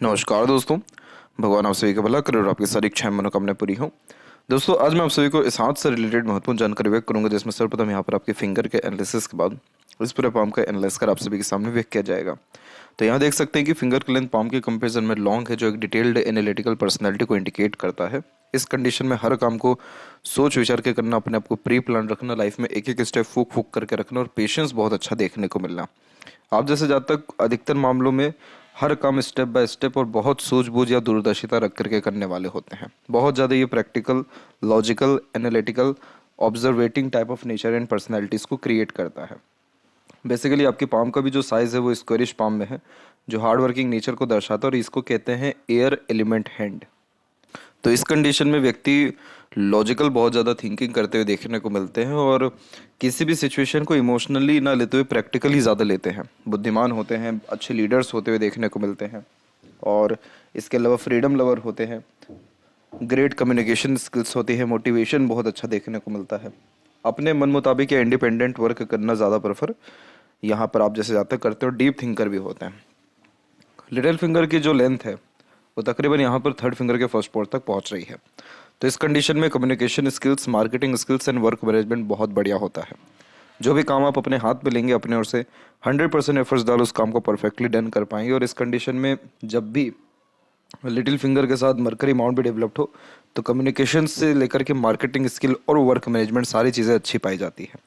नमस्कार दोस्तों। भगवान आप सभी का भला करे और आपकी सारी इच्छाएं मनोकामनाएं पूरी हों। दोस्तों आज मैं आप सभी को इस हाथ से रिलेटेड महत्वपूर्ण जानकारी व्यक्त करूंगा, जिसमें सर्वप्रथम यहाँ पर आपके फिंगर के एनालिसिस के बाद इस पूरे पाम का एनालाइज कर आप सभी के सामने व्यक्त किया जाएगा। तो यहाँ देख सकते हैं कि फिंगर की लेंथ पाम के कंपेरिजन में लॉन्ग है, जो एक डिटेल्ड एनालिटिकल पर्सनैलिटी को इंडिकेट करता है। इस कंडीशन में हर काम को सोच विचार के करना, अपने आप को प्री प्लान रखना, लाइफ में एक एक स्टेप फूक फूक करके रखना और पेशेंस बहुत अच्छा देखने को मिलना। आप जैसे जब तक अधिकतर मामलों में हर काम स्टेप बाय स्टेप और बहुत सूझबूझ या दूरदर्शिता रख करके करने वाले होते हैं। बहुत ज़्यादा ये practical, logical, analytical, observating type of nature and personalities को क्रिएट करता है। बेसिकली आपकी पाम का भी जो साइज़ है वो स्क्वेरिश पाम में है, जो हार्ड वर्किंग नेचर को दर्शाता है और इसको कहते हैं एयर एलिमेंट हैंड। तो इस कंडीशन में व्यक्ति लॉजिकल बहुत ज़्यादा थिंकिंग करते हुए देखने को मिलते हैं और किसी भी सिचुएशन को इमोशनली ना लेते हुए प्रैक्टिकली ज़्यादा लेते हैं। बुद्धिमान होते हैं, अच्छे लीडर्स होते हुए देखने को मिलते हैं और इसके अलावा फ्रीडम लवर होते हैं। ग्रेट कम्युनिकेशन स्किल्स होती है, मोटिवेशन बहुत अच्छा देखने को मिलता है। अपने मन मुताबिक या इंडिपेंडेंट वर्क करना ज़्यादा प्रेफर यहाँ पर आप जैसे ज़्यादा करते हो। डीप थिंकर भी होते हैं। लिटिल फिंगर की जो लेंथ है वो तकरीबन यहाँ पर थर्ड फिंगर के फर्स्ट पोर्ट तक पहुँच रही है। तो इस कंडीशन में communication skills, marketing skills and work management बहुत बढ़िया होता है। जो भी काम आप अपने हाथ में लेंगे, अपने ओर से 100% एफर्ट्स डाल उस काम को परफेक्टली डन कर पाएंगे। और इस कंडीशन में जब भी लिटिल फिंगर के साथ मरकरी माउंट भी डेवलप्ड हो तो कम्युनिकेशन से लेकर के मार्केटिंग स्किल और वर्क मैनेजमेंट सारी चीज़ें अच्छी पाई जाती है।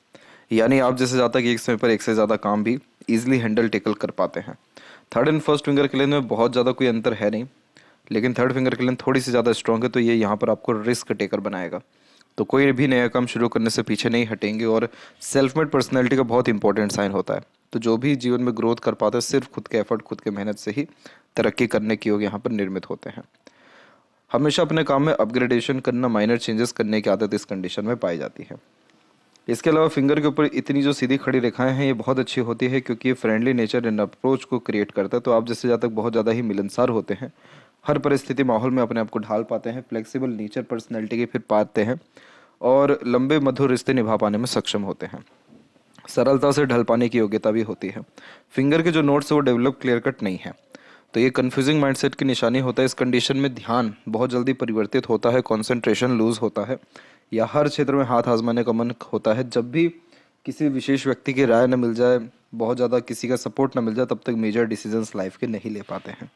यानी आप जैसे ज़्यादा कि एक समय पर एक से ज़्यादा काम भी ईजिली हैंडल टेकल कर पाते हैं। थर्ड एंड फर्स्ट फिंगर के लेंथ में बहुत ज़्यादा कोई अंतर है नहीं, लेकिन थर्ड फिंगर की लेंथ थोड़ी सी ज़्यादा स्ट्रॉन्ग है, तो ये यहाँ पर आपको रिस्क टेकर बनाएगा। तो कोई भी नया काम शुरू करने से पीछे नहीं हटेंगे और सेल्फ मेड पर्सनैलिटी का बहुत इंपॉर्टेंट साइन होता है। तो जो भी जीवन में ग्रोथ कर पाता है सिर्फ खुद के एफर्ट, खुद के मेहनत से ही तरक्की करने की योग यहाँ पर निर्मित होते हैं। हमेशा अपने काम में अपग्रेडेशन करना, माइनर चेंजेस करने की आदत इस कंडीशन में पाई जाती है। इसके अलावा फिंगर के ऊपर इतनी जो सीधी खड़ी रेखाएं हैं ये बहुत अच्छी होती है, क्योंकि ये फ्रेंडली नेचर एंड अप्रोच को क्रिएट करता है। तो आप जैसे ज़्यादा बहुत ज़्यादा ही मिलनसार होते हैं, हर परिस्थिति माहौल में अपने आप को ढाल पाते हैं, फ्लेक्सिबल नेचर पर्सनैलिटी के फिर पाते हैं और लंबे मधुर रिश्ते निभा पाने में सक्षम होते हैं। सरलता से ढल पाने की योग्यता भी होती है। फिंगर के जो नोट्स है वो डेवलप क्लियर कट नहीं है, तो ये कन्फ्यूजिंग माइंडसेट की निशानी होता है। इस कंडीशन में ध्यान बहुत जल्दी परिवर्तित होता है, कॉन्सेंट्रेशन लूज होता है या हर क्षेत्र में हाथ आजमाने का मन होता है। जब भी किसी विशेष व्यक्ति की राय न मिल जाए, बहुत ज़्यादा किसी का सपोर्ट न मिल जाए, तब तक मेजर डिसीजंस लाइफ के नहीं ले पाते हैं।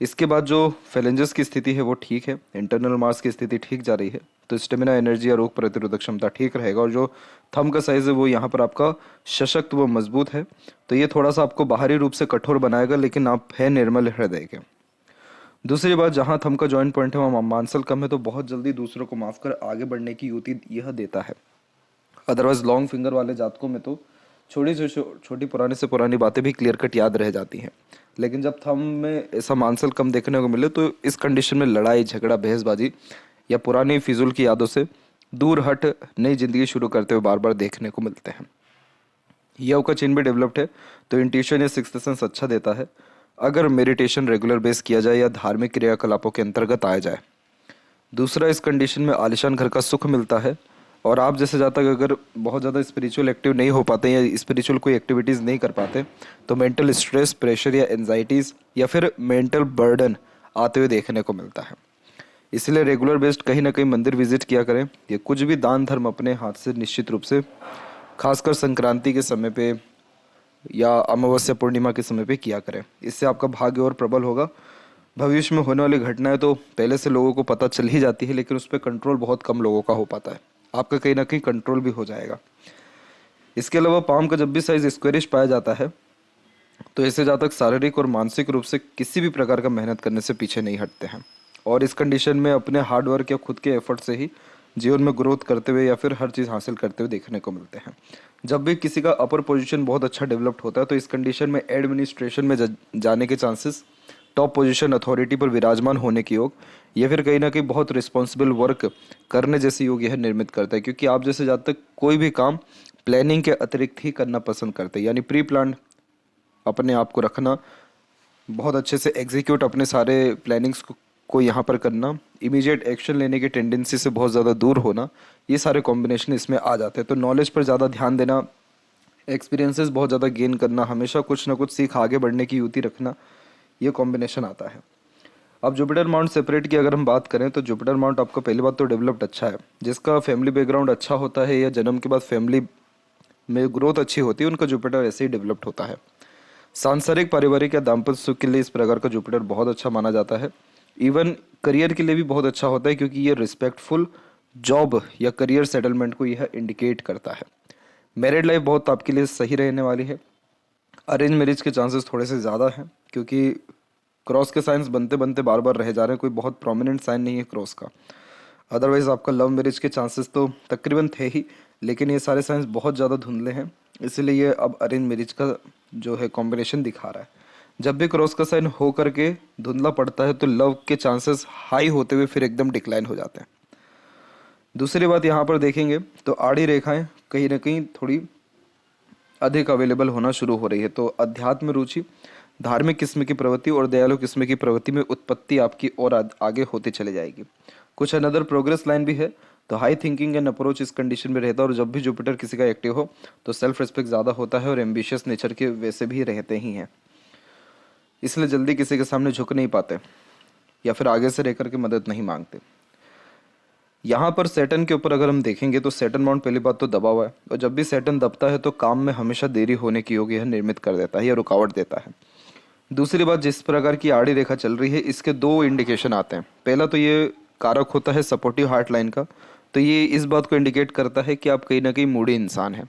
इसके बाद जो फेलेंजेस की स्थिति है वो ठीक है, इंटरनल मास की स्थिति ठीक जा रही है, तो स्टेमिना, एनर्जी या रोग प्रतिरोधक क्षमता ठीक रहेगा। और जो थंब का साइज है वो यहाँ पर आपका सशक्त व मजबूत है, तो ये थोड़ा सा आपको बाहरी रूप से कठोर बनाएगा, लेकिन आप है निर्मल हृदय के। दूसरी बात, जहाँ थंब का जॉइंट पॉइंट है वहाँ मांसल कम है, तो बहुत जल्दी दूसरों को माफ कर आगे बढ़ने की युक्ति यह देता है। अदरवाइज लॉन्ग फिंगर वाले जातकों में तो छोटी से छोटी, पुरानी से पुरानी बातें भी क्लियर कट याद रह जाती हैं। लेकिन जब थंब में ऐसा मांसल कम देखने को मिले तो इस कंडीशन में लड़ाई झगड़ा, बहसबाजी या पुरानी फिजूल की यादों से दूर हट नई जिंदगी शुरू करते हुए बार बार देखने को मिलते हैं। यव का चिन्ह भी डेवलप्ड है, तो इंट्यूशन या सिक्स्थ सेंस अच्छा देता है अगर मेडिटेशन रेगुलर बेस किया जाए या धार्मिक क्रियाकलापों के अंतर्गत आया जाए। दूसरा, इस कंडीशन में आलिशान घर का सुख मिलता है और आप जैसे जहाँ तक अगर बहुत ज़्यादा स्पिरिचुअल एक्टिव नहीं हो पाते या स्पिरिचुअल कोई एक्टिविटीज़ नहीं कर पाते, तो मेंटल स्ट्रेस, प्रेशर या एनजाइटीज़ या फिर मेंटल बर्डन आते हुए देखने को मिलता है। इसलिए रेगुलर बेस्ड कहीं ना कहीं मंदिर विजिट किया करें, या कुछ भी दान धर्म अपने हाथ से निश्चित रूप से, खासकर संक्रांति के समय पे या अमावस्या पूर्णिमा के समय पे किया करें। इससे आपका भाग्य और प्रबल होगा। भविष्य में होने वाली घटनाएं तो पहले से लोगों को पता चल ही जाती है, लेकिन उस पर कंट्रोल बहुत कम लोगों का हो पाता है। आपका कहीं ना कहीं कंट्रोल भी हो जाएगा। इसके अलावा पाम का जब भी साइज स्क्वेरिश पाया जाता है तो ऐसे जातक शारीरिक और मानसिक रूप से किसी भी प्रकार का मेहनत करने से पीछे नहीं हटते हैं और इस कंडीशन में अपने हार्ड वर्क या खुद के एफर्ट से ही जीवन में ग्रोथ करते हुए या फिर हर चीज़ हासिल करते हुए देखने को मिलते हैं। जब भी किसी का अपर पोजीशन बहुत अच्छा डेवलप्ड होता है तो इस कंडीशन में एडमिनिस्ट्रेशन में जाने के चांसेस, टॉप पोजीशन, अथॉरिटी पर विराजमान होने की योग या फिर कहीं ना कहीं बहुत रिस्पॉन्सिबल वर्क करने जैसे योग यह निर्मित करता है। क्योंकि आप जैसे जब तक कोई भी काम प्लानिंग के अतिरिक्त ही करना पसंद करते हैं, यानी प्री प्लान अपने आप को रखना, बहुत अच्छे से एग्जीक्यूट अपने सारे प्लानिंग्स को यहाँ पर करना, इमीडिएट एक्शन लेने की टेंडेंसी से बहुत ज़्यादा दूर होना, ये सारे कॉम्बिनेशन इसमें आ जाते हैं। तो नॉलेज पर ज़्यादा ध्यान देना, एक्सपीरियंसेस बहुत ज़्यादा गेन करना, हमेशा कुछ ना कुछ सीख आगे बढ़ने की युक्ति रखना, ये कॉम्बिनेशन आता है। अब जुपिटर माउंट सेपरेट की अगर हम बात करें तो जुपिटर माउंट आपका पहली बात तो डेवलप्ड अच्छा है, जिसका फैमिली बैकग्राउंड अच्छा होता है या जन्म के बाद फैमिली में ग्रोथ अच्छी होती है, उनका जुपिटर ऐसे ही डेवलप्ड होता है। सांसारिक, पारिवारिक या दाम्पत्य सुख के लिए इस प्रकार का जुपिटर बहुत अच्छा माना जाता है। इवन करियर के लिए भी बहुत अच्छा होता है, क्योंकि ये रिस्पेक्टफुल जॉब या करियर सेटलमेंट को यह इंडिकेट करता है। मैरिड लाइफ बहुत आपके लिए सही रहने वाली है। अरेंज मैरिज के चांसेस थोड़े से ज़्यादा हैं, क्योंकि क्रॉस के साइंस बनते बनते बार बार रह जा रहे हैं, कोई बहुत प्रोमिनेंट साइन नहीं है क्रॉस का। अदरवाइज आपका लव मैरिज के चांसेस तो तकरीबन थे ही, लेकिन ये सारे साइंस बहुत ज़्यादा धुंधले हैं, इसलिए ये अब अरेंज मैरिज का जो है कॉम्बिनेशन दिखा रहा है। जब भी क्रॉस का साइन हो करके धुंधला पड़ता है तो लव के चांसेस हाई होते हुए फिर एकदम डिक्लाइन हो जाते हैं। दूसरी बात यहाँ पर देखेंगे तो आड़ी रेखाएं कहीं ना कहीं थोड़ी अधिक अवेलेबल होना शुरू हो रही है। तो अध्यात्म रुचि, धार्मिक किस्म की प्रवृत्ति और दयालु किस्म की प्रवृत्ति में उत्पत्ति आपकी और आगे होती चली जाएगी। कुछ अनदर प्रोग्रेस लाइन भी है, तो हाई थिंकिंग एंड अप्रोच इस कंडीशन में रहता है। और जब भी जुपिटर किसी का एक्टिव हो तो सेल्फ रिस्पेक्ट ज़्यादा होता है और एम्बिशियस नेचर के वैसे भी रहते ही हैं, इसलिए जल्दी किसी के सामने झुक नहीं पाते या फिर आगे से रह करके मदद नहीं मांगते। यहाँ पर सैटर्न के ऊपर अगर हम देखेंगे तो सैटर्न माउंट पहली बात तो दबा हुआ है, और जब भी सैटर्न दबता है तो काम में हमेशा देरी होने की योग यह निर्मित कर देता है या रुकावट देता है। दूसरी बात, जिस प्रकार की आड़ी रेखा चल रही है इसके दो इंडिकेशन आते हैं। पहला तो ये कारक होता है सपोर्टिव हार्ट लाइन का, तो ये इस बात को इंडिकेट करता है कि आप कहीं ना कहीं मूडी इंसान हैं,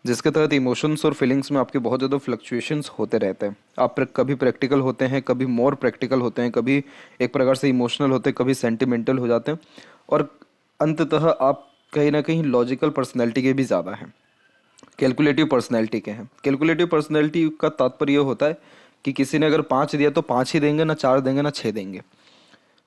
जिसके तहत इमोशंस और फीलिंग्स में आपके बहुत ज़्यादा फ्लक्चुएशंस होते रहते हैं। आप कभी प्रैक्टिकल होते हैं, कभी मोर प्रैक्टिकल होते हैं, कभी एक प्रकार से इमोशनल होते हैं, कभी सेंटिमेंटल हो जाते हैं, और अंततः आप कहीं ना कहीं लॉजिकल पर्सनैलिटी के भी ज़्यादा हैं, कैलकुलेटिव पर्सनैलिटी के हैं। कैलकुलेटिव पर्सनैलिटी का तात्पर्य यह होता है कि किसी ने अगर 5 दिया तो 5 ही देंगे, ना 4 देंगे ना 6 देंगे।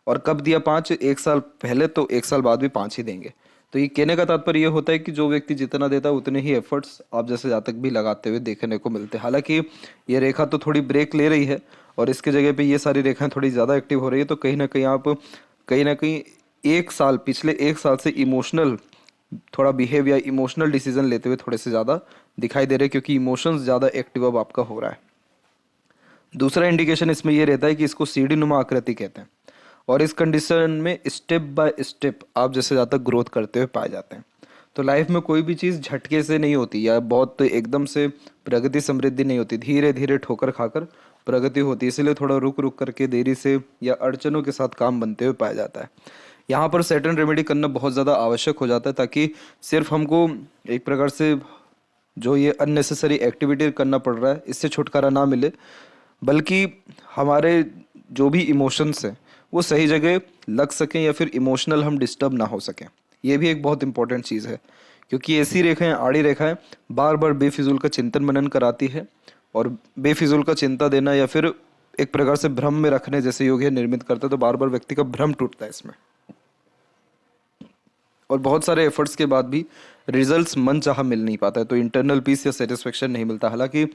और कब दिया 5, 1 साल पहले तो 1 साल बाद भी 5 ही देंगे। तो ये कहने का तात्पर्य ये होता है कि जो व्यक्ति जितना देता है उतने ही एफर्ट्स आप जैसे जातक भी लगाते हुए देखने को मिलते हैं। हालांकि ये रेखा तो थोड़ी ब्रेक ले रही है और इसके जगह पे ये सारी रेखाएं थोड़ी ज़्यादा एक्टिव हो रही है, तो कहीं ना कहीं आप कहीं ना कहीं पिछले 1 साल से इमोशनल थोड़ा बिहेव या इमोशनल डिसीजन लेते हुए थोड़े से ज़्यादा दिखाई दे रहे हैं, क्योंकि इमोशंस ज़्यादा एक्टिव अब आपका हो रहा है। दूसरा इंडिकेशन इसमें यह रहता है कि इसको सीढ़ी नुमा आकृति कहते हैं, और इस कंडीशन में स्टेप बाय स्टेप आप जैसे ज़्यादा ग्रोथ करते हुए पाए जाते हैं। तो लाइफ में कोई भी चीज़ झटके से नहीं होती या बहुत एकदम से प्रगति समृद्धि नहीं होती, धीरे धीरे ठोकर खाकर प्रगति होती है। इसलिए थोड़ा रुक रुक करके देरी से या अड़चनों के साथ काम बनते हुए पाया जाता है। यहाँ पर सैटर्न रेमेडी करना बहुत ज़्यादा आवश्यक हो जाता है, ताकि सिर्फ हमको एक प्रकार से जो ये अननेसेसरी एक्टिविटी करना पड़ रहा है इससे छुटकारा ना मिले, बल्कि हमारे जो भी इमोशंस हैं वो सही जगह लग सकें या फिर इमोशनल हम डिस्टर्ब ना हो सकें। ये भी एक बहुत इंपॉर्टेंट चीज़ है, क्योंकि ऐसी रेखाएं, आड़ी रेखाएं बार बार बेफिजूल का चिंतन मनन कराती है, और बेफिजूल का चिंता देना या फिर एक प्रकार से भ्रम में रखने जैसे योग है निर्मित करता है, तो बार बार व्यक्ति का भ्रम टूटता है इसमें, और बहुत सारे एफर्ट्स के बाद भी रिजल्ट्स मन चाह मिल नहीं पाता है, तो इंटरनल पीस या सेटिस्फेक्शन नहीं मिलता। हालांकि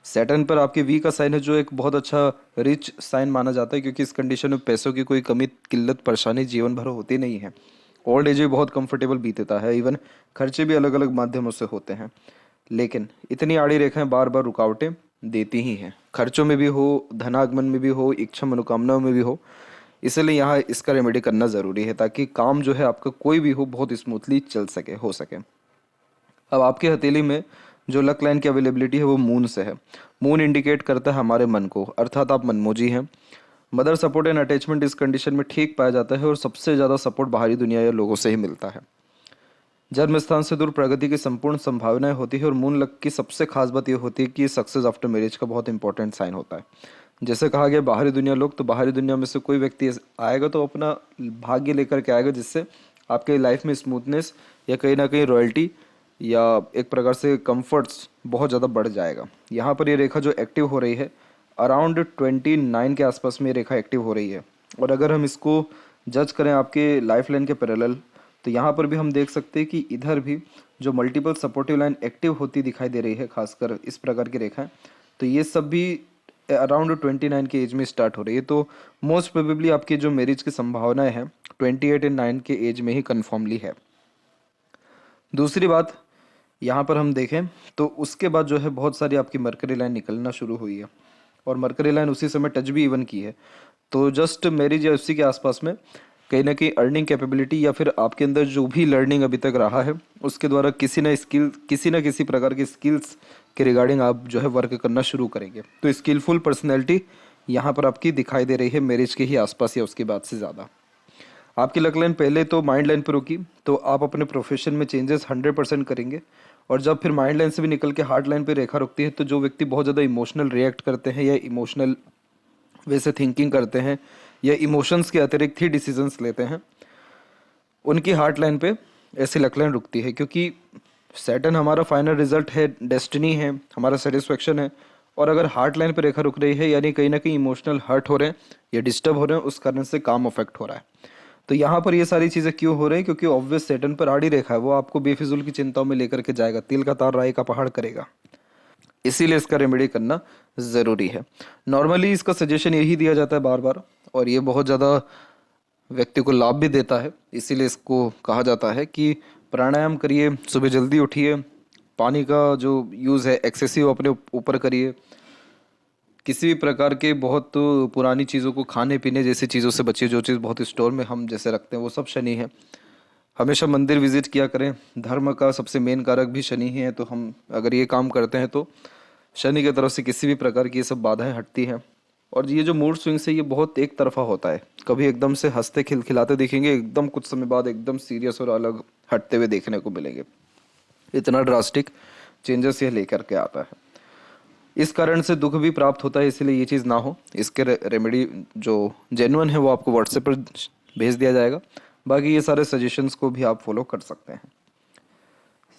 सैटर्न पर आपके वी का साइन है, जो एक बहुत अच्छा रिच साइन माना जाता है, क्योंकि इस कंडीशन में पैसों की कोई कमी, किल्लत, परेशानी जीवन भर होती नहीं है। ओल्ड एज भी बहुत कंफर्टेबल बीतता है, इवन खर्चे भी अलग अलग माध्यमों से होते हैं। लेकिन इतनी आड़ी रेखाएं बार बार रुकावटें देती ही हैं, खर्चों में भी हो, धनागमन में भी हो, इच्छा मनोकामनाओं में भी हो। इसलिए यहाँ इसका रेमेडी करना ज़रूरी है, ताकि काम जो है आपका कोई भी हो बहुत स्मूथली चल सके, हो सके। अब आपकी हथेली में जो लक लाइन की अवेलेबिलिटी है वो मून से है। मून इंडिकेट करता है हमारे मन को, अर्थात आप मनमोजी हैं। मदर सपोर्ट एंड अटैचमेंट इस कंडीशन में ठीक पाया जाता है, और सबसे ज़्यादा सपोर्ट बाहरी दुनिया या लोगों से ही मिलता है। जन्म स्थान से दूर प्रगति की संपूर्ण संभावनाएं होती है, और मून लक की सबसे खास बात यह होती है कि सक्सेस आफ्टर मैरिज का बहुत इंपॉर्टेंट साइन होता है। जैसे कहा गया बाहरी दुनिया लोग, तो बाहरी दुनिया में से कोई व्यक्ति आएगा तो अपना भाग्य लेकर के आएगा, जिससे आपके लाइफ में स्मूथनेस या कहीं ना कहीं रॉयल्टी या एक प्रकार से कंफर्ट्स बहुत ज़्यादा बढ़ जाएगा। यहाँ पर ये रेखा जो एक्टिव हो रही है अराउंड 29 के आसपास में ये रेखा एक्टिव हो रही है, और अगर हम इसको जज करें आपके लाइफ लाइन के पैरेलल, तो यहाँ पर भी हम देख सकते हैं कि इधर भी जो मल्टीपल सपोर्टिव लाइन एक्टिव होती दिखाई दे रही है, खासकर इस प्रकार की रेखाएं, तो ये सब भी अराउंड 29 के एज में स्टार्ट हो रही है। तो मोस्ट प्रोबेबली आपकी जो मैरिज की संभावनाएं हैं 28 एंड 9 के एज में ही कन्फर्मली है। दूसरी बात यहाँ पर हम देखें तो उसके बाद जो है बहुत सारी आपकी मरकरी लाइन निकलना शुरू हुई है। और मरकरी लाइन उसी समय टच भी इवन की है। तो जस्ट मैरिज या उसी के आसपास में कहीं ना कहीं अर्निंग कैपेबिलिटी या फिर आपके अंदर जो भी लर्निंग अभी तक रहा है उसके द्वारा किसी ना किसी प्रकार की स्किल्स के रिगार्डिंग आप जो है वर्क करना शुरू करेंगे। तो स्किलफुल पर्सनैलिटी यहाँ पर आपकी दिखाई दे रही है मैरिज के ही आसपास या उसके बाद से ज़्यादा। आपकी लक लाइन पहले तो माइंड लाइन पर रुकी, तो आप अपने प्रोफेशन में चेंजेस 100% करेंगे। और जब फिर माइंड लाइन से भी निकल के हार्ट लाइन पे रेखा रुकती है, तो जो व्यक्ति बहुत ज़्यादा इमोशनल रिएक्ट करते हैं या इमोशनल वैसे थिंकिंग करते हैं या इमोशंस के अतिरिक्त ही डिसीजंस लेते हैं, उनकी हार्ट लाइन पे ऐसी लक लाइन रुकती है। क्योंकि सैटर्न हमारा फाइनल रिजल्ट है, डेस्टिनी है, हमारा सेटिस्फेक्शन है। और अगर हार्ट लाइन पे रेखा रुक रही है यानी कहीं ना कहीं इमोशनल हर्ट हो रहे हैं या डिस्टर्ब हो रहे हैं, उस कारण से काम अफेक्ट हो रहा है। तो यहाँ पर ये सारी चीज़ें क्यों हो रही है? क्योंकि ऑब्वियस सैटर्न पर आड़ी रेखा है, वो आपको बेफिजूल की चिंताओं में लेकर के जाएगा, तिल का तार राई का पहाड़ करेगा। इसीलिए इसका रेमेडी करना ज़रूरी है। नॉर्मली इसका सजेशन यही दिया जाता है बार बार, और ये बहुत ज़्यादा व्यक्ति को लाभ भी देता है। इसीलिए इसको कहा जाता है कि प्राणायाम करिए, सुबह जल्दी उठिए, पानी का जो यूज़ है एक्सेसिव अपने ऊपर करिए, किसी भी प्रकार के बहुत पुरानी चीज़ों को खाने पीने जैसी चीज़ों से बचिए, जो चीज़ बहुत स्टोर में हम जैसे रखते हैं वो सब शनि है। हमेशा मंदिर विजिट किया करें, धर्म का सबसे मेन कारक भी शनि ही है। तो हम अगर ये काम करते हैं तो शनि की तरफ से किसी भी प्रकार की ये सब बाधाएं हटती हैं। और ये जो मूड स्विंग्स है ये बहुत एक तरफा होता है, कभी एकदम से हंसते खिलखिलाते दिखेंगे, एकदम कुछ समय बाद एकदम सीरियस और अलग हटते हुए देखने को मिलेंगे। इतना ड्रास्टिक चेंजेस ये लेकर के आता है। इस कारण से दुख भी प्राप्त होता है, इसलिए ये चीज़ ना हो। इसके रेमेडी जो जेन्युइन है वो आपको व्हाट्सएप पर भेज दिया जाएगा। बाकी ये सारे सजेशंस को भी आप फॉलो कर सकते हैं।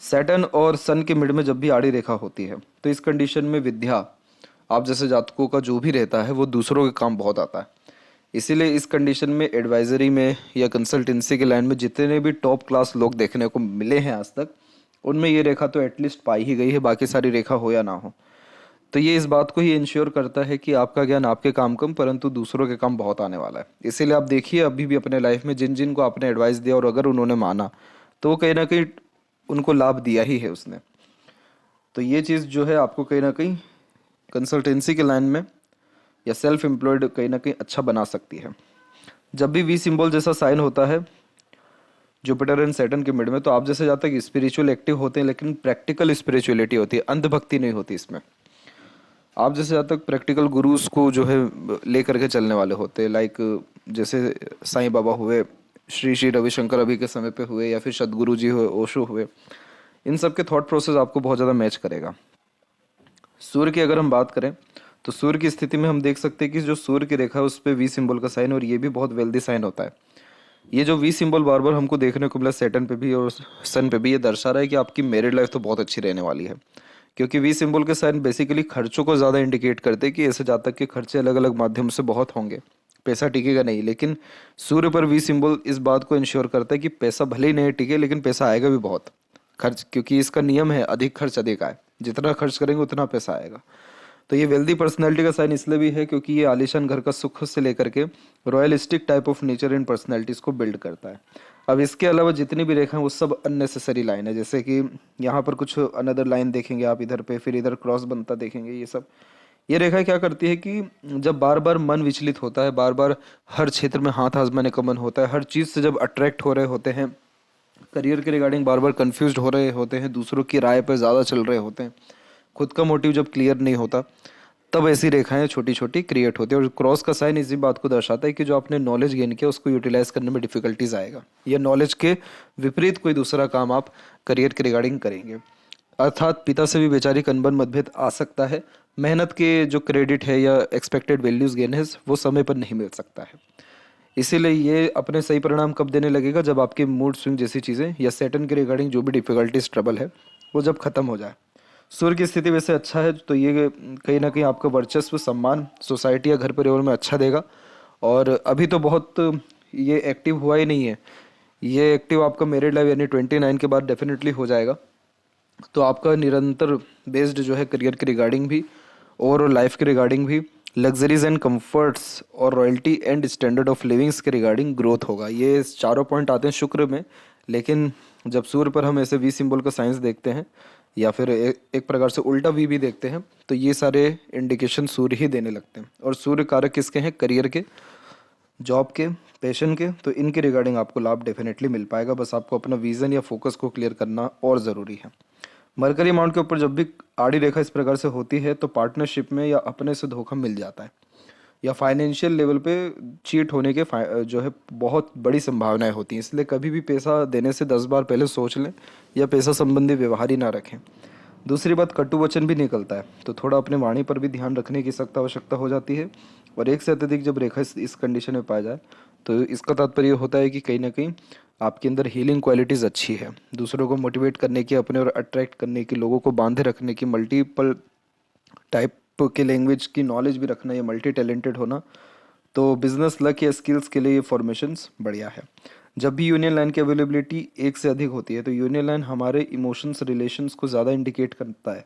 सैटर्न और सन के मिड में जब भी आड़ी रेखा होती है तो इस कंडीशन में विद्या आप जैसे जातकों का जो भी रहता है वो दूसरों के काम बहुत आता है। इसीलिए इस कंडीशन में एडवाइजरी में या कंसल्टेंसी के लाइन में जितने भी टॉप क्लास लोग देखने को मिले हैं आज तक, उनमें ये रेखा तो एटलीस्ट पाई ही गई है, बाकी सारी रेखा हो या ना हो। तो ये इस बात को ही इंश्योर करता है कि आपका ज्ञान आपके काम कम परंतु दूसरों के काम बहुत आने वाला है। इसीलिए आप देखिए अभी भी अपने लाइफ में जिन जिन को आपने एडवाइस दिया और अगर उन्होंने माना तो वो कहीं ना कहीं उनको लाभ दिया ही है उसने। तो ये चीज़ जो है आपको कहीं ना कहीं कंसल्टेंसी के लाइन में या सेल्फ एम्प्लॉयड कहीं ना कहीं अच्छा बना सकती है। जब भी वी सिंबल जैसा साइन होता है जुपिटर एंड सैटर्न के मिड में, तो आप जैसे जहाँ तक स्पिरिचुअल एक्टिव होते हैं लेकिन प्रैक्टिकल स्पिरिचुअलिटी होती है, अंधभक्ति नहीं होती इसमें। आप जैसे जहाँ तक प्रैक्टिकल गुरुज को जो है ले करके चलने वाले होते हैं, लाइक जैसे साईं बाबा हुए, श्री श्री रविशंकर अभी के समय पे हुए, या फिर सदगुरु जी हुए, ओशो हुए, इन सब के थॉट प्रोसेस आपको बहुत ज़्यादा मैच करेगा। सूर्य की अगर हम बात करें तो सूर्य की स्थिति में हम देख सकते हैं कि जो सूर्य की रेखा है उस पर वी सिंबल का साइन, और ये भी बहुत वेल्दी साइन होता है। ये जो वी सिंबल बार बार हमको देखने को मिला सैटर्न पे भी और सन पे भी, ये दर्शा रहा है कि आपकी मैरिड लाइफ तो बहुत अच्छी रहने वाली है। क्योंकि वी सिंबल के साइन बेसिकली खर्चों को ज़्यादा इंडिकेट करते हैं कि ऐसे जातक के खर्चे अलग अलग माध्यम से बहुत होंगे, पैसा टिकेगा नहीं। लेकिन सूर्य पर वी सिंबल इस बात को इंश्योर करता है कि पैसा भले ही नहीं टिके लेकिन पैसा आएगा भी बहुत। खर्च, क्योंकि इसका नियम है अधिक खर्च अधिक आय, जितना खर्च करेंगे उतना पैसा आएगा। तो ये वेल्दी पर्सनैलिटी का साइन इसलिए भी है क्योंकि ये आलीशान घर का सुख से लेकर के रॉयलिस्टिक टाइप ऑफ नेचर इन पर्सनैलिटीज़ को बिल्ड करता है। अब इसके अलावा जितनी भी रेखा है वो सब अननेसेसरी लाइन है। जैसे कि यहाँ पर कुछ अनदर लाइन देखेंगे आप इधर पे, फिर इधर क्रॉस बनता देखेंगे, ये सब ये रेखा क्या करती है कि जब बार बार मन विचलित होता है, बार बार हर क्षेत्र में हाथ आजमाने का मन होता है, हर चीज़ से जब अट्रैक्ट हो रहे होते हैं, करियर के रिगार्डिंग बार बार कंफ्यूज हो रहे होते हैं, दूसरों की राय पर ज़्यादा चल रहे होते हैं, खुद का मोटिव जब क्लियर नहीं होता, तब ऐसी रेखाएं छोटी छोटी क्रिएट होती है। और क्रॉस का साइन इसी बात को दर्शाता है कि जो आपने नॉलेज गेन किया उसको यूटिलाइज करने में डिफिकल्टीज आएगा, या नॉलेज के विपरीत कोई दूसरा काम आप करियर के रिगार्डिंग करेंगे। अर्थात पिता से भी वैचारिक अनबन मतभेद आ सकता है। मेहनत के जो क्रेडिट है या एक्सपेक्टेड वैल्यूज गेन है वो समय पर नहीं मिल सकता है। इसीलिए ये अपने सही परिणाम कब देने लगेगा? जब आपके मूड स्विंग जैसी चीज़ें या सैटर्न के रिगार्डिंग जो भी डिफिकल्टीज ट्रबल है वो जब खत्म हो जाए। सूर्य की स्थिति वैसे अच्छा है तो ये कहीं ना कहीं आपका वर्चस्व, सम्मान सोसाइटी या घर परिवार में अच्छा देगा। और अभी तो बहुत ये एक्टिव हुआ ही नहीं है, ये एक्टिव आपका मैरिड लाइफ यानी 29 के बाद डेफिनेटली हो जाएगा। तो आपका निरंतर बेस्ड जो है करियर के रिगार्डिंग भी और लाइफ के रिगार्डिंग भी, लग्जरीज एंड कंफर्ट्स और royalty and standard of livings के रिगार्डिंग ग्रोथ होगा। ये चारों पॉइंट आते हैं शुक्र में, लेकिन जब सूर्य पर हम ऐसे वी सिंबल का साइंस देखते हैं या फिर एक प्रकार से उल्टा वी भी देखते हैं, तो ये सारे इंडिकेशन सूर्य ही देने लगते हैं। और सूर्य कारक किसके हैं? करियर के, जॉब के, पैशन के। तो इनके रिगार्डिंग आपको लाभ डेफिनेटली मिल पाएगा, बस आपको अपना विजन या फोकस को क्लियर करना और ज़रूरी है। मरकरी अमाउंट के ऊपर जब भी आड़ी रेखा इस प्रकार से होती है तो पार्टनरशिप में या अपने से धोखा मिल जाता है, या फाइनेंशियल लेवल पे चीट होने के जो है बहुत बड़ी संभावनाएं होती हैं। इसलिए कभी भी पैसा देने से 10 बार पहले सोच लें, या पैसा संबंधी व्यवहार ही ना रखें। दूसरी बात, कटु वचन भी निकलता है, तो थोड़ा अपने वाणी पर भी ध्यान रखने की सख्त आवश्यकता हो जाती है। और एक से अत्यधिक जब रेखा इस कंडीशन में पाया जाए तो इसका तात्पर्य होता है कि कहीं ना कहीं आपके अंदर हीलिंग क्वालिटीज़ अच्छी है, दूसरों को मोटिवेट करने की, अपने और अट्रैक्ट करने की, लोगों को बांधे रखने की, मल्टीपल टाइप के लैंग्वेज की नॉलेज भी रखना, या मल्टी टैलेंटेड होना। तो बिजनेस लक या स्किल्स के लिए ये फॉर्मेशंस बढ़िया है। जब भी यूनियन लाइन की अवेलेबिलिटी एक से अधिक होती है तो यूनियन लाइन हमारे इमोशंस रिलेशंस को ज़्यादा इंडिकेट करता है।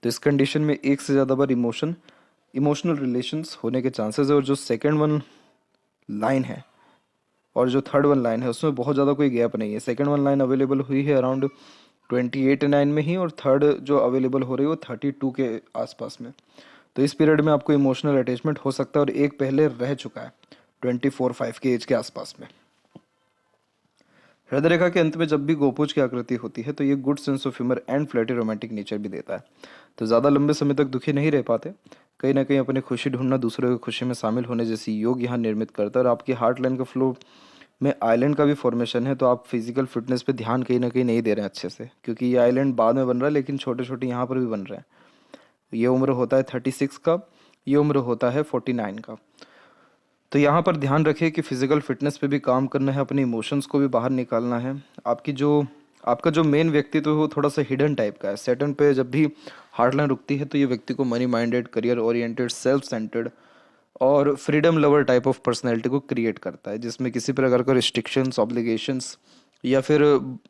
तो इस कंडीशन में एक से ज़्यादा बार इमोशनल रिलेशंस होने के चांसेस है। और जो सेकेंड वन लाइन है और जो थर्ड वन लाइन है उसमें बहुत ज़्यादा कोई गैप नहीं है। सेकेंड वन लाइन अवेलेबल हुई है अराउंड 28-9 में ही, और थर्ड जो अवेलेबल हो रही है वो 32 के आसपास में। तो इस पीरियड में आपको इमोशनल अटैचमेंट हो सकता है, और एक पहले रह चुका है 24-5 के एज के आसपास में। हृदय रेखा के अंत में जब भी गोपूज की आकृति होती है तो ये good sense of humour and flirty romantic nature भी देता है। तो ज़्यादा लंबे समय तक दुखी नहीं रह पाते, कहीं ना कहीं अपनी खुशी ढूंढना, दूसरों की खुशी में शामिल होने जैसी योग यहाँ निर्मित करता है। और आपकी हार्ट लाइन का फ्लो में आइलैंड का भी फॉर्मेशन है, तो आप फिजिकल फिटनेस पे ध्यान कहीं ना कहीं नहीं दे रहे हैं अच्छे से, क्योंकि ये आइलैंड बाद में बन रहा है, लेकिन छोटे छोटे यहाँ पर भी बन रहे हैं। ये उम्र होता है 36 का, ये उम्र होता है 49 का। तो यहाँ पर ध्यान रखिए कि फिजिकल फिटनेस पे भी काम करना है, अपने इमोशंस को भी बाहर निकालना है। आपका जो मेन व्यक्तित्व है वो थोड़ा सा हिडन टाइप का है। सैटर्न पे जब भी हार्ट लाइन रुकती है तो ये व्यक्ति को money minded, career oriented, self centred और freedom lover type of personality को क्रिएट करता है, जिसमें किसी प्रकार का रिस्ट्रिक्शंस, ऑब्लिगेशंस या फिर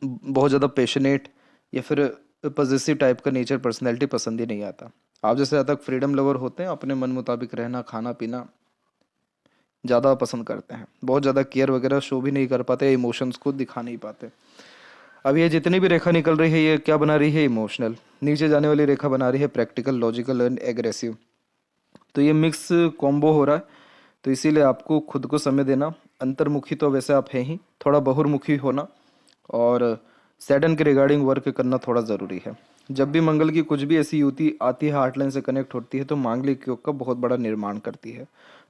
बहुत ज़्यादा पैशनेट या फिर पॉजिटिव टाइप का नेचर पर्सनैलिटी पसंद ही नहीं आता। आप जैसे ज़्यादा फ्रीडम लवर होते हैं, अपने मन मुताबिक रहना, खाना पीना ज़्यादा पसंद करते हैं, बहुत ज़्यादा केयर वगैरह शो भी नहीं कर पाते, इमोशंस को दिखा नहीं पाते। अब ये जितनी भी रेखा निकल रही है ये क्या बना रही है? इमोशनल। नीचे जाने वाली रेखा बना रही है प्रैक्टिकल, लॉजिकल एंड एग्रेसिव। तो ये मिक्स कॉम्बो हो रहा है। तो इसीलिए आपको खुद को समय देना, अंतर्मुखी तो वैसे आप हैं ही, थोड़ा बहुर्मुखी होना और सैटर्न के रिगार्डिंग वर्क करना थोड़ा ज़रूरी है। जब भी मंगल की कुछ भी ऐसी युति आती है, हार्ट लाइन से कनेक्ट होती है, तो मांगलिक योग का बहुत बड़ा निर्माण करती है।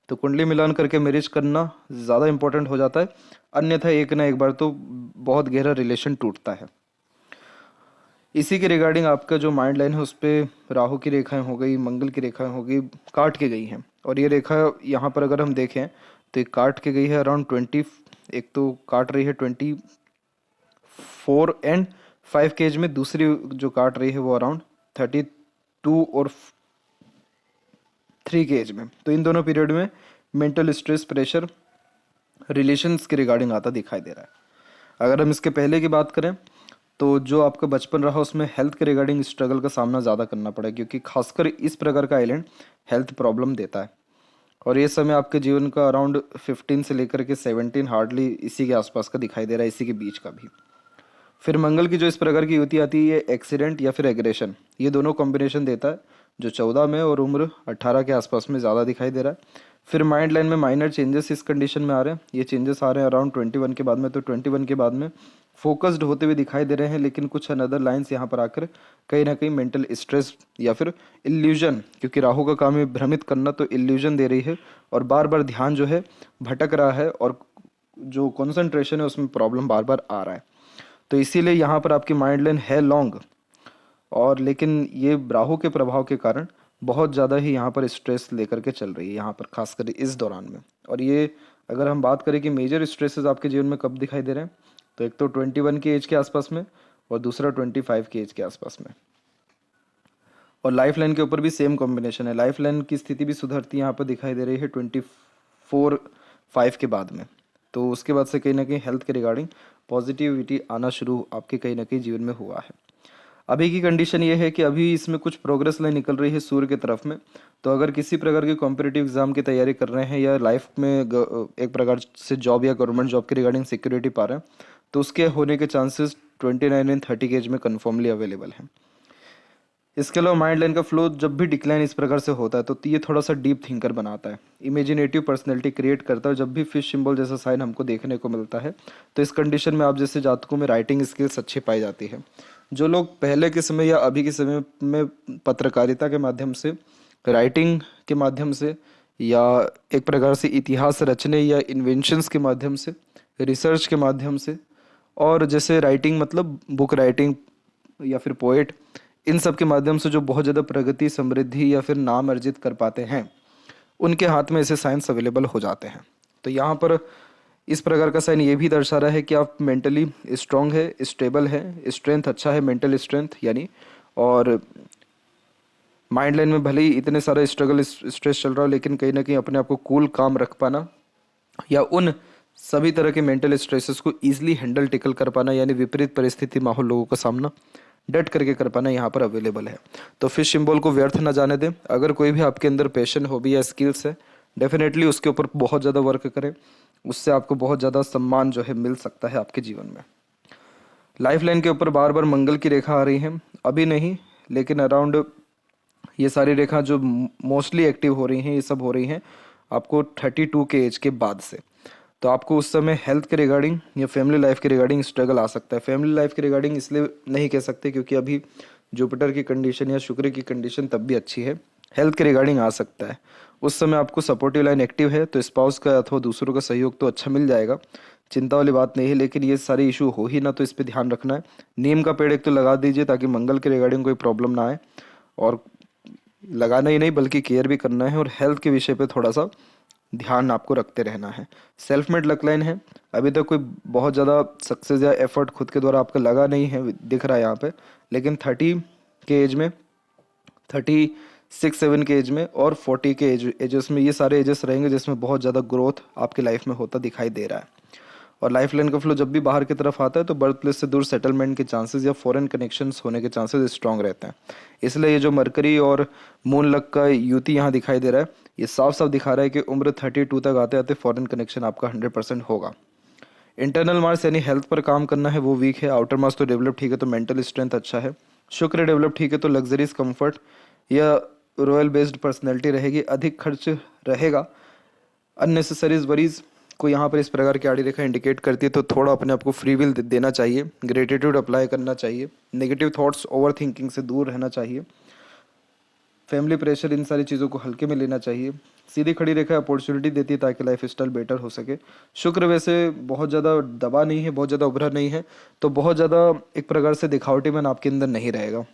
तो कुंडली मिलान करके मैरिज करना ज़्यादा इंपॉर्टेंट हो जाता है, अन्यथा एक ना एक बार तो बहुत गहरा रिलेशन टूटता है। इसी के रिगार्डिंग आपका जो माइंड लाइन है उस पर राहु की रेखाएं हो गई, मंगल की रेखाएं हो गई, काट के गई हैं। और ये रेखा यहाँ पर अगर हम देखें तो एक काट के गई है अराउंड 20, एक तो काट रही है 24 और 5 के एज में, दूसरी जो काट रही है वो अराउंड 32 और 3 के एज में। तो इन दोनों पीरियड में मेंटल स्ट्रेस, प्रेशर रिलेशंस के रिगार्डिंग आता दिखाई दे रहा है। अगर हम इसके पहले की बात करें तो जो आपका बचपन रहा उसमें हेल्थ के रिगार्डिंग स्ट्रगल का सामना ज़्यादा करना पड़ा, क्योंकि खासकर इस प्रकार का आइलैंड हेल्थ प्रॉब्लम देता है। और ये समय आपके जीवन का अराउंड 15 से लेकर के 17 हार्डली इसी के आसपास का दिखाई दे रहा है, इसी के बीच का भी। फिर मंगल की जो इस प्रकार की युति आती है ये एक्सीडेंट या फिर एग्रेशन, ये दोनों कॉम्बिनेशन देता है, जो 14 में और उम्र 18 के आसपास में ज़्यादा दिखाई दे रहा है। फिर माइंड लाइन में माइनर चेंजेस इस कंडीशन में आ रहे हैं, ये चेंजेस आ रहे हैं अराउंड 21 के बाद में। तो 21 के बाद में फोकस्ड होते हुए दिखाई दे रहे हैं, लेकिन कुछ अनदर लाइंस यहाँ पर आकर कहीं ना कहीं मेंटल स्ट्रेस या फिर इल्यूजन, क्योंकि राहु का काम है भ्रमित करना, तो इल्यूजन दे रही है और बार बार ध्यान जो है भटक रहा है और जो कॉन्सेंट्रेशन है उसमें प्रॉब्लम बार बार आ रहा है। तो इसीलिए यहाँ पर आपकी माइंड लाइन है लॉन्ग, और लेकिन ये राहु के प्रभाव के कारण बहुत ज़्यादा ही यहाँ पर स्ट्रेस लेकर के चल रही है यहाँ पर, खासकर इस दौरान में। और ये अगर हम बात करें कि मेजर स्ट्रेसेस आपके जीवन में कब दिखाई दे रहे हैं, तो एक तो 21 की एज के आसपास में और दूसरा 25 की एज के आसपास में। और लाइफ लाइन के ऊपर भी सेम कॉम्बिनेशन है, लाइफ लाइन की स्थिति भी सुधरती यहाँ पर दिखाई दे रही है 24-5 के बाद में। तो उसके बाद से कहीं ना कहीं हेल्थ के रिगार्डिंग पॉजिटिविटी आना शुरू आपके कहीं ना कहीं जीवन में हुआ है। अभी की कंडीशन ये है कि अभी इसमें कुछ प्रोग्रेस लाइन निकल रही है सूर्य की तरफ में। तो अगर किसी प्रकार के कॉम्पिटिटिव एग्जाम की तैयारी कर रहे हैं या लाइफ में एक प्रकार से जॉब या गवर्नमेंट जॉब के रिगार्डिंग सिक्योरिटी पा रहे हैं, तो उसके होने के चांसेस 29 एंड 30 के एज में कन्फर्मली अवेलेबल हैं। इसके अलावा माइंड लाइन का फ्लो जब भी डिक्लाइन इस प्रकार से होता है तो ये थोड़ा सा डीप थिंकर बनाता है, इमेजिनेटिव पर्सनैलिटी क्रिएट करता है। जब भी फिश सिंबल जैसा साइन हमको देखने को मिलता है तो इस कंडीशन में आप जैसे जातकों में राइटिंग स्किल्स अच्छी पाई जाती है। जो लोग पहले के समय या अभी के समय में पत्रकारिता के माध्यम से, राइटिंग के माध्यम से, या एक प्रकार से इतिहास रचने या इन्वेंशंस के माध्यम से, रिसर्च के माध्यम से, और जैसे राइटिंग मतलब बुक राइटिंग या फिर पोएट, इन सब के माध्यम से जो बहुत ज़्यादा प्रगति, समृद्धि या फिर नाम अर्जित कर पाते हैं, उनके हाथ में ऐसे साइंस अवेलेबल हो जाते हैं। तो यहाँ पर इस प्रकार का साइन ये भी दर्शा रहा है कि आप मेंटली स्ट्रांग है, स्टेबल है, स्ट्रेंथ अच्छा है, मेंटल स्ट्रेंथ यानी, और माइंड लाइन में भले ही इतने सारे स्ट्रगल स्ट्रेस चल रहा हो लेकिन कहीं ना कहीं अपने आप को कूल काम रख पाना या उन सभी तरह के मेंटल स्ट्रेसेस को ईजिली हैंडल टिकल कर पाना, यानी विपरीत परिस्थिति माहौल लोगों का सामना डट करके कर पाना यहाँ पर अवेलेबल है। तो फिश सिंबल को व्यर्थ ना जाने दें। अगर कोई भी आपके अंदर पैशन, हॉबी या स्किल्स है, डेफिनेटली उसके ऊपर बहुत ज़्यादा वर्क करें, उससे आपको बहुत ज़्यादा सम्मान जो है मिल सकता है आपके जीवन में। लाइफ लाइन के ऊपर बार बार मंगल की रेखा आ रही है, अभी नहीं लेकिन अराउंड ये सारी रेखा जो मोस्टली एक्टिव हो रही हैं, ये सब हो रही हैं आपको 32 के एज के बाद से। तो आपको उस समय हेल्थ के रिगार्डिंग या फैमिली लाइफ के रिगार्डिंग स्ट्रगल आ सकता है। फैमिली लाइफ के रिगार्डिंग इसलिए नहीं कह सकते क्योंकि अभी जुपिटर की कंडीशन या शुक्र की कंडीशन तब भी अच्छी है। हेल्थ के रिगार्डिंग आ सकता है, उस समय आपको सपोर्टिव लाइन एक्टिव है तो स्पाउस का अथवा दूसरों का सहयोग तो अच्छा मिल जाएगा, चिंता वाली बात नहीं है। लेकिन ये सारे इशू हो ही ना, तो इस पर ध्यान रखना है। नीम का पेड़ एक तो लगा दीजिए ताकि मंगल के रिगार्डिंग कोई प्रॉब्लम ना आए, और लगाना ही नहीं बल्कि केयर भी करना है, और हेल्थ के विषय पे थोड़ा सा ध्यान आपको रखते रहना है। सेल्फ मेड लक लाइन है, अभी तक कोई बहुत ज़्यादा सक्सेस या एफर्ट खुद के द्वारा आपका लगा नहीं है दिख रहा है यहाँ पे, लेकिन 30 के एज में, 36-7 के एज में और 40 के एजेस में, ये सारे एजेस रहेंगे जिसमें बहुत ज़्यादा ग्रोथ आपकी लाइफ में होता दिखाई दे रहा है। और लाइफ लाइन का फ्लो जब भी बाहर की तरफ आता है तो बर्थ प्लेस से दूर सेटलमेंट के चांसेस या फॉरेन कनेक्शंस होने के चांसेस स्ट्रांग रहते हैं। इसलिए ये जो मरकरी और मून लक का युति यहाँ दिखाई दे रहा है, ये साफ साफ दिखा रहा है कि उम्र 32 तक आते आते फॉरेन कनेक्शन आपका 100% होगा। इंटरनल मार्स यानी हेल्थ पर काम करना है वो वीक है, आउटर मार्स तो डेवलप ठीक है तो मेंटल स्ट्रेंथ अच्छा है, शुक्र डेवलप ठीक है तो लग्जरीज कंफर्ट या रॉयल बेस्ड पर्सनैलिटी रहेगी, अधिक खर्च रहेगा, अननेसेसरीज वरीज को यहाँ पर इस प्रकार की आड़ी रेखा इंडिकेट करती है। तो थोड़ा अपने आप को फ्री विल देना चाहिए, ग्रेटिट्यूड अप्लाई करना चाहिए, नेगेटिव थॉट्स, ओवर थिंकिंग से दूर रहना चाहिए, फैमिली प्रेशर, इन सारी चीज़ों को हल्के में लेना चाहिए। सीधी खड़ी रेखा अपॉर्चुनिटी देती है ताकि लाइफ स्टाइल बेटर हो सके। शुक्र वैसे बहुत ज़्यादा दबा नहीं है, बहुत ज़्यादा उभरा नहीं है, तो बहुत ज़्यादा एक प्रकार से दिखावटी मन आपके अंदर नहीं रहेगा।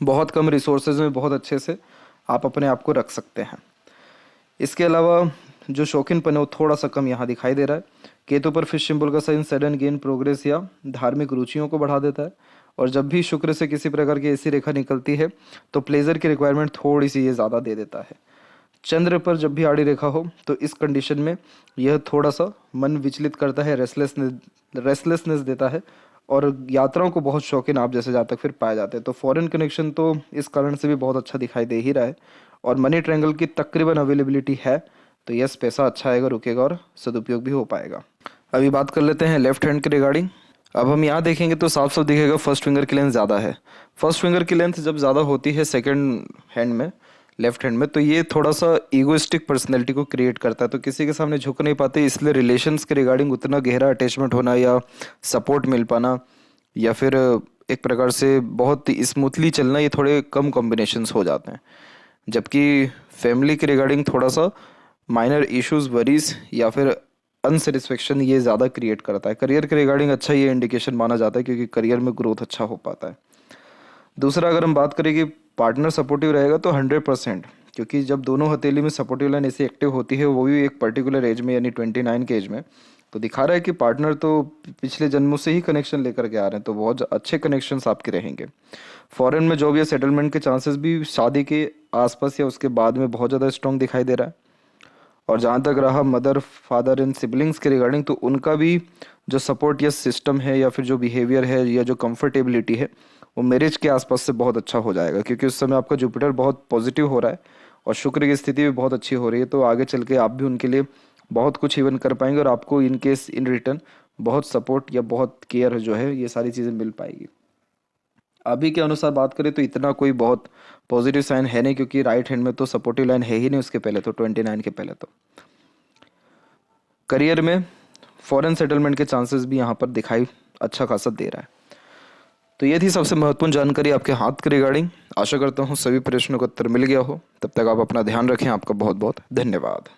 बहुत कम रिसोर्सेज में बहुत अच्छे से आप अपने आप को रख सकते हैं। इसके अलावा जो शौकीनपन है वो थोड़ा सा कम यहाँ दिखाई दे रहा है। केतु पर फिश सिंबल का साइन सडन गेन, प्रोग्रेस या धार्मिक रुचियों को बढ़ा देता है, और जब भी शुक्र से किसी प्रकार की ऐसी रेखा निकलती है तो प्लेजर की रिक्वायरमेंट थोड़ी सी ये ज़्यादा दे देता है। चंद्र पर जब भी आड़ी रेखा हो तो इस कंडीशन में यह थोड़ा सा मन विचलित करता है, रेस्टलेसनेस देता है, और यात्राओं को बहुत शौकीन आप जैसे जातक फिर पाए जाते हैं। तो फॉरेन कनेक्शन तो इस कारण से भी बहुत अच्छा दिखाई दे ही रहा है, और मनी ट्रायंगल की तकरीबन अवेलेबिलिटी है, तो यस पैसा अच्छा आएगा, रुकेगा और सदुपयोग भी हो पाएगा। अभी बात कर लेते हैं लेफ्ट हैंड के रिगार्डिंग। अब हम यहाँ देखेंगे तो साफ साफ दिखेगा फर्स्ट फिंगर की लेंथ ज़्यादा है। फर्स्ट फिंगर की लेंथ जब ज़्यादा होती है सेकंड हैंड में, लेफ्ट हैंड में, तो ये थोड़ा सा ईगोइस्टिक पर्सनैलिटी को क्रिएट करता है, तो किसी के सामने झुक नहीं पाते, इसलिए रिलेशंस के रिगार्डिंग उतना गहरा अटैचमेंट होना या सपोर्ट मिल पाना या फिर एक प्रकार से बहुत स्मूथली चलना, ये थोड़े कम कॉम्बिनेशंस हो जाते हैं। जबकि फैमिली के रिगार्डिंग थोड़ा सा माइनर इश्यूज, वरीज या फिर अनसेटिस्फेक्शन ये ज़्यादा क्रिएट करता है। करियर के रिगार्डिंग अच्छा ये इंडिकेशन माना जाता है क्योंकि करियर में ग्रोथ अच्छा हो पाता है। दूसरा, अगर हम बात करें कि पार्टनर सपोर्टिव रहेगा तो 100%, क्योंकि जब दोनों हथेली में सपोर्टिव लाइन ऐसी एक्टिव होती है, वो भी एक पर्टिकुलर एज में यानी 29 के एज में, तो दिखा रहा है कि पार्टनर तो पिछले जन्मों से ही कनेक्शन लेकर के आ रहे हैं, तो बहुत अच्छे कनेक्शंस आपके रहेंगे। फॉरेन में जॉब या सेटलमेंट के चांसेस भी शादी के आसपास या उसके बाद में बहुत ज़्यादा स्ट्रॉन्ग दिखाई दे रहा है। और जहाँ तक रहा मदर, फादर एंड सिबलिंग्स के रिगार्डिंग, तो उनका भी जो सपोर्ट या सिस्टम है या फिर जो बिहेवियर है या जो कंफर्टेबिलिटी है वो मैरिज के आसपास से बहुत अच्छा हो जाएगा, क्योंकि उस समय आपका जुपिटर बहुत पॉजिटिव हो रहा है और शुक्र की स्थिति भी बहुत अच्छी हो रही है। तो आगे चल के आप भी उनके लिए बहुत कुछ इवन कर पाएंगे और आपको इन केस इन रिटर्न बहुत सपोर्ट या बहुत केयर जो है ये सारी चीज़ें मिल पाएगी। अभी के अनुसार बात करें तो इतना कोई बहुत पॉजिटिव साइन है नहीं, क्योंकि राइट हैंड में तो सपोर्टिव लाइन है ही नहीं उसके पहले तो, 29 के पहले तो। करियर में फॉरेन सेटलमेंट के चांसेस भी यहाँ पर दिखाई अच्छा खासा दे रहा है। तो ये थी सबसे महत्वपूर्ण जानकारी आपके हाथ के रिगार्डिंग। आशा करता हूँ सभी प्रश्नों का उत्तर मिल गया हो। तब तक आप अपना ध्यान रखें। आपका बहुत बहुत धन्यवाद।